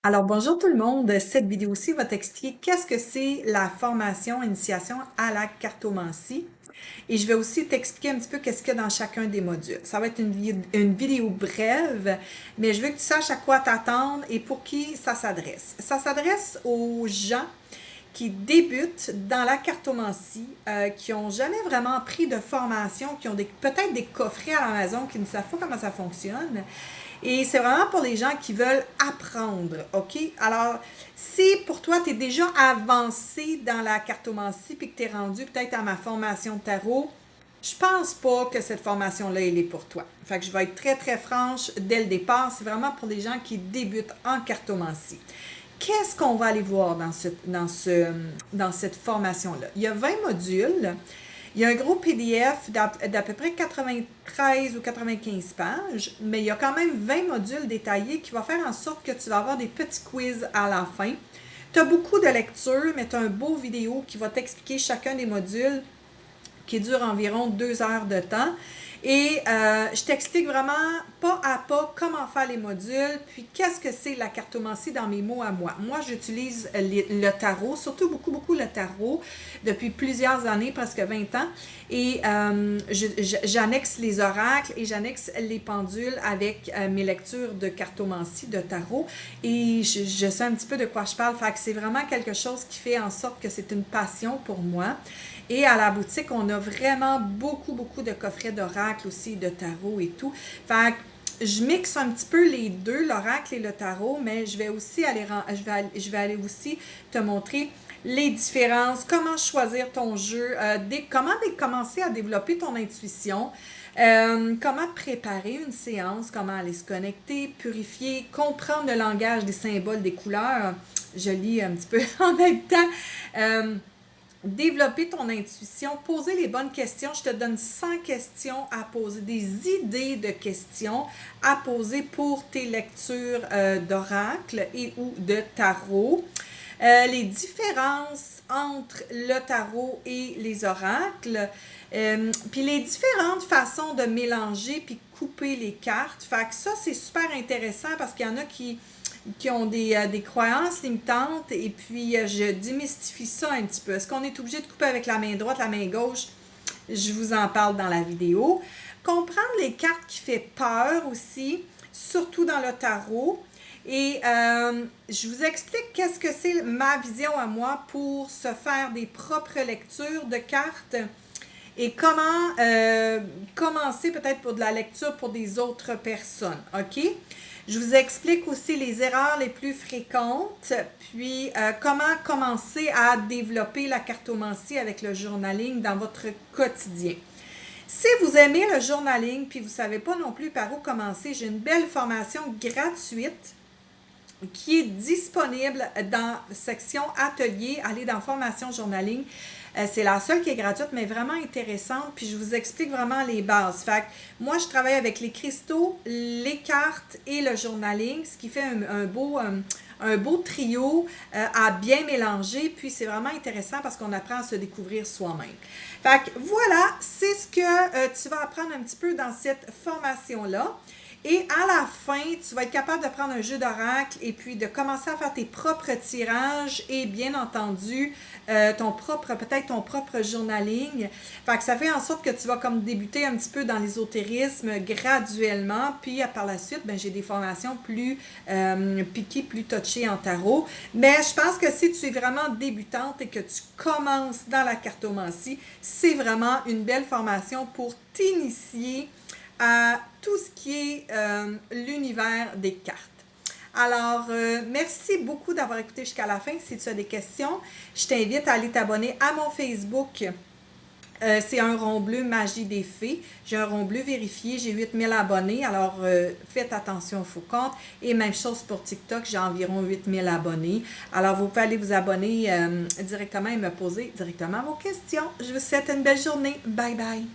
Alors bonjour tout le monde, cette vidéo-ci va t'expliquer qu'est-ce que c'est la formation initiation à la cartomancie et je vais aussi t'expliquer un petit peu qu'est-ce qu'il y a dans chacun des modules. Ça va être une vidéo brève, mais je veux que tu saches à quoi t'attendre et pour qui ça s'adresse. Ça s'adresse aux gens qui débutent dans la cartomancie, qui n'ont jamais vraiment pris de formation, qui ont peut-être des coffrets à la maison, qui ne savent pas comment ça fonctionne. Et c'est vraiment pour les gens qui veulent apprendre, OK? Alors, si pour toi, tu es déjà avancé dans la cartomancie puis que tu es rendu peut-être à ma formation de tarot, je pense pas que cette formation-là, elle est pour toi. Fait que je vais être très, très franche dès le départ. C'est vraiment pour les gens qui débutent en cartomancie. Qu'est-ce qu'on va aller voir dans cette formation-là? Il y a 20 modules. Il y a un gros PDF d'à peu près 93 ou 95 pages, mais il y a quand même 20 modules détaillés qui vont faire en sorte que tu vas avoir des petits quiz à la fin. Tu as beaucoup de lectures, mais tu as un beau vidéo qui va t'expliquer chacun des modules qui dure environ 2 heures de temps. Et je t'explique vraiment pas à pas comment faire les modules, puis qu'est-ce que c'est la cartomancie dans mes mots à moi. Moi, j'utilise le tarot, surtout beaucoup, beaucoup le tarot, depuis plusieurs années, presque 20 ans. Et j'annexe les oracles et j'annexe les pendules avec mes lectures de cartomancie, de tarot. Et je sais un petit peu de quoi je parle, fait que c'est vraiment quelque chose qui fait en sorte que c'est une passion pour moi. Et à la boutique, on a vraiment beaucoup, beaucoup de coffrets d'oracle aussi, de tarot et tout. Fait que je mixe un petit peu les deux, l'oracle et le tarot, mais je vais aussi je vais aller aussi te montrer les différences, comment choisir ton jeu, comment commencer à développer ton intuition, comment préparer une séance, comment aller se connecter, purifier, comprendre le langage des symboles, des couleurs. Je lis un petit peu en même temps. Développer ton intuition, poser les bonnes questions. Je te donne 100 questions à poser, des idées de questions à poser pour tes lectures d'oracle et ou de tarot. Les différences entre le tarot et les oracles, puis les différentes façons de mélanger puis couper les cartes. Fait que ça, c'est super intéressant parce qu'il y en a qui ont des croyances limitantes et puis je démystifie ça un petit peu. Est-ce qu'on est obligé de couper avec la main droite, la main gauche? Je vous en parle dans la vidéo. Comprendre les cartes qui fait peur aussi, surtout dans le tarot. Et je vous explique qu'est-ce que c'est ma vision à moi pour se faire des propres lectures de cartes et comment commencer peut-être pour de la lecture pour des autres personnes, OK? Je vous explique aussi les erreurs les plus fréquentes, puis comment commencer à développer la cartomancie avec le journaling dans votre quotidien. Si vous aimez le journaling, puis vous ne savez pas non plus par où commencer, j'ai une belle formation gratuite qui est disponible dans la section atelier. Allez dans formation journaling. C'est la seule qui est gratuite, mais vraiment intéressante. Puis je vous explique vraiment les bases. Fait que moi, je travaille avec les cristaux, les cartes et le journaling, ce qui fait un beau trio à bien mélanger. Puis c'est vraiment intéressant parce qu'on apprend à se découvrir soi-même. Fait que voilà, c'est ce que tu vas apprendre un petit peu dans cette formation-là. Et à la fin, tu vas être capable de prendre un jeu d'oracle et puis de commencer à faire tes propres tirages et bien entendu, peut-être ton propre journaling. Fait que ça fait en sorte que tu vas comme débuter un petit peu dans l'ésotérisme graduellement. Puis par la suite, ben, j'ai des formations plus piquées, plus touchées en tarot. Mais je pense que si tu es vraiment débutante et que tu commences dans la cartomancie, c'est vraiment une belle formation pour t'initier à tout ce qui est l'univers des cartes. Alors, merci beaucoup d'avoir écouté jusqu'à la fin. Si tu as des questions, je t'invite à aller t'abonner à mon Facebook. C'est un rond bleu Magie des Fées. J'ai un rond bleu vérifié. J'ai 8000 abonnés. Alors, faites attention au faux compte. Et même chose pour TikTok. J'ai environ 8000 abonnés. Alors, vous pouvez aller vous abonner directement et me poser directement vos questions. Je vous souhaite une belle journée. Bye bye.